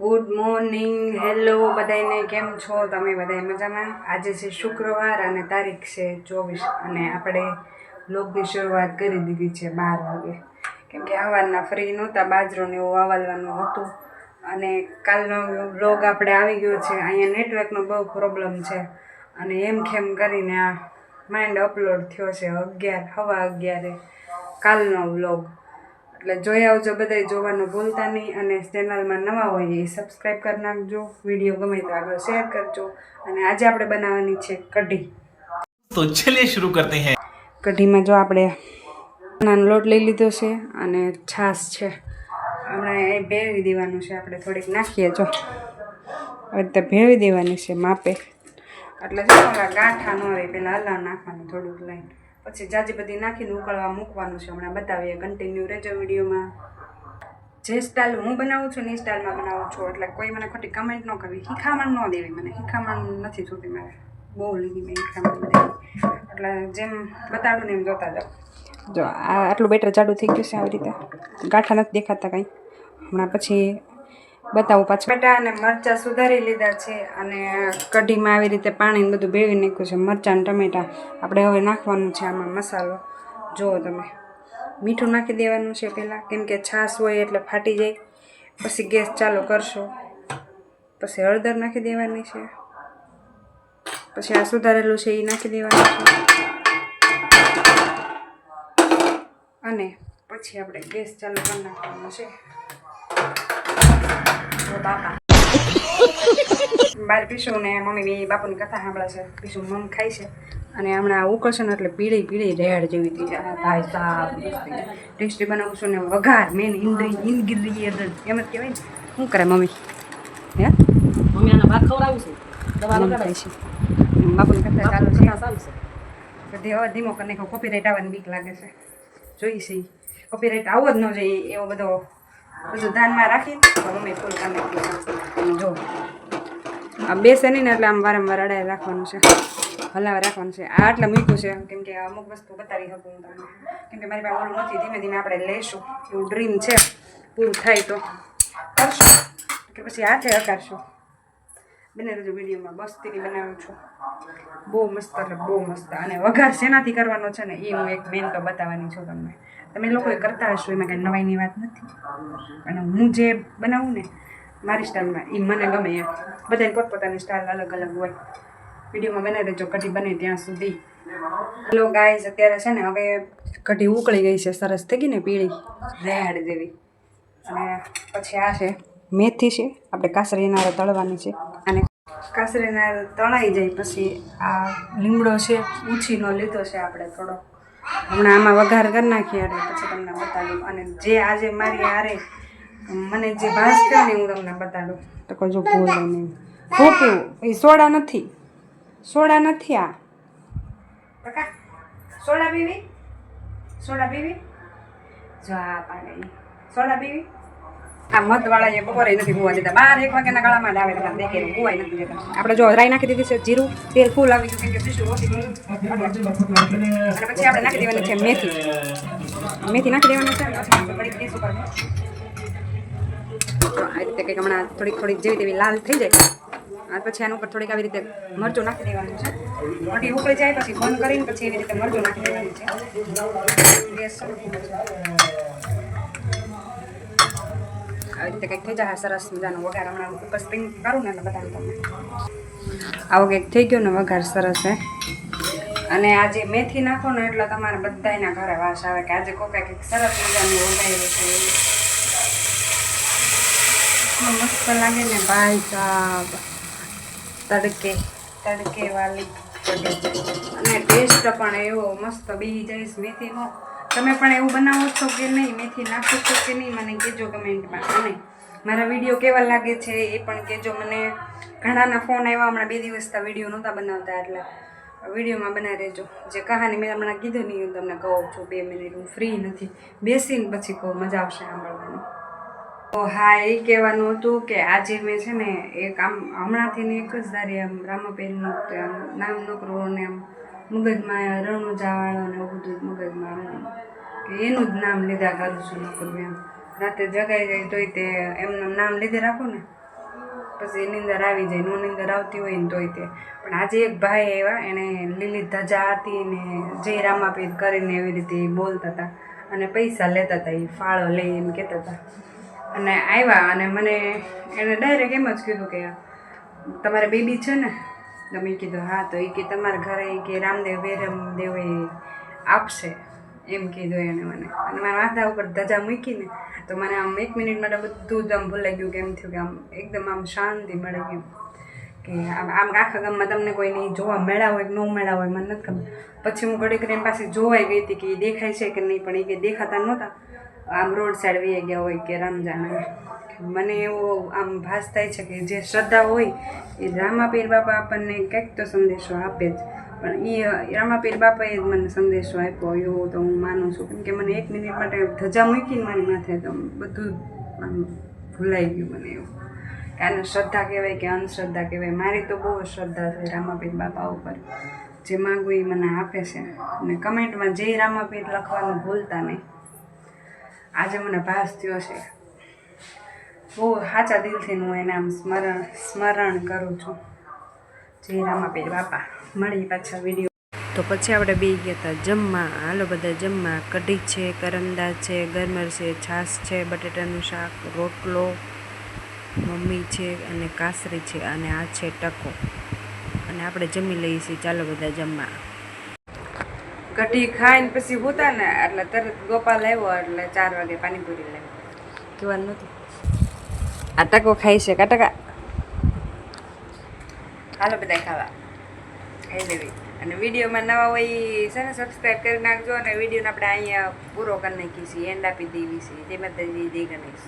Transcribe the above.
Good morning, hello બધાને, કેમ છો તમે? બધા મજામાં? આજે છે શુક્રવાર અને તારીખ છે 24 અને આપણે વ્લોગની શરૂઆત કરી દીધી છે 12 વાગે, કેમ કે સવારના ફ્રી નહોતા, બાજરોને એવું વાવલવાનું હતું અને કાલનો વ્લોગ આપણે આવી ગયો છે. અહીંયા નેટવર્કનો બહુ પ્રોબ્લેમ છે અને એમ ખેમ કરીને આ માઇન્ડ અપલોડ થયો છે 11:15 કાલનો વ્લોગ. એટલે જોઈ આવજો, બધા જોવાનું ભૂલતા નહીં અને ચેનલમાં નવા હોય એ સબસ્ક્રાઈબ કરી નાખજો. વિડીયો ગમે તો આગળ શેર કરજો. અને આજે આપણે બનાવવાની છે કઢી. તો ચલિए शुरू करते हैं. કઢીમાં જો આપણે નાનો લોટ લઈ લીધો છે અને છાશ છે. હમણાં એ ભેળવી દેવાનું છે, આપણે થોડીક નાખીએ. જો હવે તો ભેળવી દેવાની છે માપે, એટલે જો ગાંઠા ન રહે. પહેલાં હલાવ નાખવાનું થોડુંક લઈને, પછી જાજી બધી નાખીને ઉકળવા મૂકવાનું છે. હમણાં બતાવીએ, કન્ટિન્યુ રહેજો વિડીયોમાં. જે સ્ટાઇલ હું બનાવું છું ને એ સ્ટાઇલમાં બનાવું છું, એટલે કોઈ મને ખોટી કમેન્ટ ન કરવી. શીખામણ ન દેવી, મને શીખામણ નથી જોતી. મારે બહુ લીધી મેં શીખામણ બધી, એટલે જેમ બતાડું ને એમ જોતા જાઓ. જો આ આટલું બેટર જાડું થઈ ગયું છે, આવી રીતે ગાંઠા નથી દેખાતા કાંઈ. હમણાં પછી બતાવું પાછું. બટા અને મરચાં સુધારી લીધા છે અને કઢીમાં આવી રીતે પાણીને બધું ભેળવી નાખ્યું છે. મરચાં અને ટમેટાં આપણે હવે નાખવાનું છે આમાં મસાલો. જુઓ તમે, મીઠું નાખી દેવાનું છે પહેલાં, કેમ કે છાશ હોય એટલે ફાટી જાય. પછી ગેસ ચાલુ કરશો, પછી હળદર નાખી દેવાની છે, પછી આ સુધારેલું છે એ નાખી દેવાનું છે અને પછી આપણે ગેસ ચાલુ કરી નાખવાનો છે. બાપા બાર પીશું ને મમ્મી બી બાપુની કથા સાંભળે છે. પીશું મમ ખાય છે અને હમણાં ઉકળશે ને એટલે પીળી પીળી રેડ જેવી થઈ જાય. ભાઈ સાહેબ ટેસ્ટી બનાવું છું ને વઘાર મેન ઇન્ગ્રીડિયન્ટ એમ જ કહેવાય ને. શું કરે મમ્મી? હે મમ્મી આના ભાત ખવડાવું છું, દવા લગાડે છે. બાપુની કથા ચાલુ છે. બધી હવે ધીમો કરી નાખો, કોપીરાઇટ આવવાની બીક લાગે છે. જોઈ છે કોપીરાઇટ આવો જ ન જોઈએ એવો બધું ધ્યાનમાં રાખી મમ્મી ફૂલ કરી નાખી. જો આ બેસે નહીં ને એટલે આમ વારંવાર અડાય રાખવાનું છે, હલાવે રાખવાનું છે. આ આટલા મૂક્યું છે કેમ કે અમુક વસ્તુ બતાવી શકું હું તમને, કેમ કે મારી પાસે ઓલું નથી. ધીમે ધીમે આપણે લઈશું, એવું ડ્રીમ છે. પૂરું થાય તો કરશું કે પછી હાથે હકારશું. બને રજો વિડીયોમાં. બસ્તીની બનાવું છું, બહુ મસ્ત, એટલે બહુ મસ્ત. અને વઘાર શેનાથી કરવાનો છે ને એ હું એક મેન તો બતાવવાની છું તમને. તમે લોકોએ કરતા હશો, એમાં કંઈ નવાઈની વાત નથી. અને હું જે બનાવું ને મારી સ્ટાઇલમાં એ મને ગમે એમ. બધાને પોતપોતાની સ્ટાઇલ અલગ અલગ હોય. વિડીયોમાં બનાવી દેજો કઢી બને ત્યાં સુધી. હેલો ગાઈઝ, અત્યારે છે ને હવે કઢી ઉકળી ગઈ છે, સરસ થઈ ગઈ ને પીળી રેડ જેવી. અને પછી આ છે મેથી છે, આપણે કાસરીના તળવાની છે. અને કાસરીના તળાઈ જાય પછી આ લીમડો છે, ઉછીનો લીધો છે આપણે થોડો. હમણાં આમાં વઘાર કરી નાખીએ એટલે પછી તમને બતાડું. અને જે આજે મારી હારે મને જે ભાસ થયો ને હું તમને બતાડું. તો કોઈ જો ભૂલ નહીં, હું પીવું એ સોડા નથી, સોડા નથી. આ કાકા સોડા પીવી, સોડા પીવી. જો આ પાડે સોડા પીવી. આ મધવાળા એ બપોરે નથી ગુવા દેતા. 12-1 વાગ્યાના ગાળામાં જ આવે એટલે દેખે ગુવાય નથી દેતા. આપણે જો રાઈ નાખી દીધી છે, જીરું તેલ ફૂલ આવી ગયું, કેમ કે પીસું ઓછી ગયું. અને પછી આપણે નાખી દેવાની છે મેથી. મેથી નાખી દેવાની છે અને પછી થોડીક ગેસ ઉપર આ રીતે કંઈક હમણાં થોડીક જેવી તેવી લાલ થઈ જાય. અને પછી આના ઉપર થોડીક આવી રીતે મરચું નાખી દેવાનું છે. કઢી ઉકળી જાય પછી બંધ કરીને પછી એવી રીતે મરચું નાખી દેવાનું છે. ગેસ આવી રીતે કંઈક થઈ જાય સરસ મજાનો વઘાર. હમણાં ઉપર સ્પ્રિંગ કરું ને એટલે બતાવું તમને. આવો કંઈક થઈ ગયો ને વઘાર સરસ હે. અને આજે મેથી નાખો ને એટલે તમારે બધાના ઘરે વાસ આવે કે આજે કોઈ કંઈક સરસ મજાનું વઘાર્યું છે. મસ્ત લાગે ને ભાઈ સાહેબ, તડકે તડકે વાલી કઢી. અને ટેસ્ટ પણ એવો મસ્ત બી જાય મેથીનો. તમે પણ એવું બનાવો છો કે નહીં? મેથી નાખો છો કે નહીં? મને કહેજો કમેન્ટમાં. અને મારા વિડીયો કેવા લાગે છે એ પણ કહેજો મને. ઘણાના ફોન આવ્યા, હમણાં 2 દિવસથી વિડીયો નહોતા બનાવતા એટલે વિડીયોમાં બનાવી રહેજો. જે કહાની મેં હમણાં કીધું નહીં હું તમને કહું છું, 2 મિનિટ હું ફ્રી નથી, બેસીને પછી કહું, મજા આવશે સાંભળવાની. તો હા, એ કહેવાનું હતું કે આજે મેં છે ને એક આમ હમણાંથી ને એક જ ધારી આમ રામાબેનનું નામ નોકરું ને આમ મગજમાં રણુજાવાળો ને એવું બધું મગજમાં કે એનું જ નામ લીધા કરું છું નોકરું એમ. રાતે જગાઈ જાય તોય તે એમનું નામ લીધે રાખો ને પછી નીંદર આવી જાય, નો નીંદર આવતી હોય ને તોય તે. પણ આજે એક ભાઈ આવ્યા, એણે લીલી ધજા હતી ને જય રામાપીર કરીને એવી રીતે બોલતા હતા અને પૈસા લેતા હતા, એ ફાળો લઈ એમ કહેતા હતા. અને આવ્યા અને મને એણે ડાયરેક્ટ એમ જ કીધું કે તમારે બેબી છે ને? તો મેં કીધું હા. તો એ કે તમારા ઘરે કે રામદેવ વેરમદેવ આપશે એમ કીધું એણે મને. અને મારા માથા ઉપર ધજા મૂકીને તો મને આમ 1 મિનિટ માટે બધું જ આમ ભૂલાઈ ગયું, કે એમ થયું કે આમ એકદમ આમ શાંતિ મળી ગયું. કે આમ આખા ગામમાં તમને કોઈ નહીં જોવા મળ્યા હોય કે ન મળ્યા હોય મને નથી ખબર. પછી હું ઘડીક એમ પાસે જોવાઈ ગઈ હતી કે એ દેખાય છે કે નહીં, પણ એ કે દેખાતા નહોતા, આમ રોડ સાઈડ વી ગયા હોય કે રામજાના. મને એવું આમ ભાસ થાય છે કે જે શ્રદ્ધા હોય એ રામાપીર બાપા આપણને કંઈક તો સંદેશો આપે જ. પણ એ રામાપીર બાપાએ જ મને સંદેશો આપ્યો એવો તો હું માનું છું. કેમ કે મને 1 મિનિટ માટે ધજા મૂકીને મારી માથે તો બધું આમ ભૂલાઈ ગયું મને એવું. કે આને શ્રદ્ધા કહેવાય કે અંધશ્રદ્ધા કહેવાય. મારી તો બહુ શ્રદ્ધા છે રામાપીર બાપા ઉપર. જે માગું એ મને આપે છે. અને કમેન્ટમાં જય રામાપીર લખવાનું ભૂલતા નહીં. આજે મને ભાસ થયો છે, બહુ સાચા દિલથી હું એને આમ સ્મરણ કરું છું. જય રામાપીર બાપા. મળી પાછા વિડીયો. તો પછી આપણે બે ગયા હતા જમવા. હાલો બધા જમવા. કઢી છે, કરંદા છે, ગરમર છે, છાશ છે, બટેટાનું શાક, રોટલો, મમ્મી છે અને કાસરી છે, અને આ છે ટકો. અને આપણે જમી લઈએ છીએ. ચાલો બધા જમવા. કઢી ખાઈને પછી હોતા ને એટલે તરત ગોપાલ આવ્યો એટલે 4 વાગે પાણીપુરી લાવી. કહેવાનું નહોતું. આ ટકો ખાઈ છે કા ટકા? હાલો બધા ખાવા. ખાઈ લેવી. અને વિડીયોમાં નવા હોય છે ને સબસ્ક્રાઈબ કરી નાખજો. અને વિડીયોને આપણે અહીંયા પૂરો કરી નાખીએ છીએ, એન્ડ આપી દેવી છીએ. જય માતાજી, જય ગણેશ.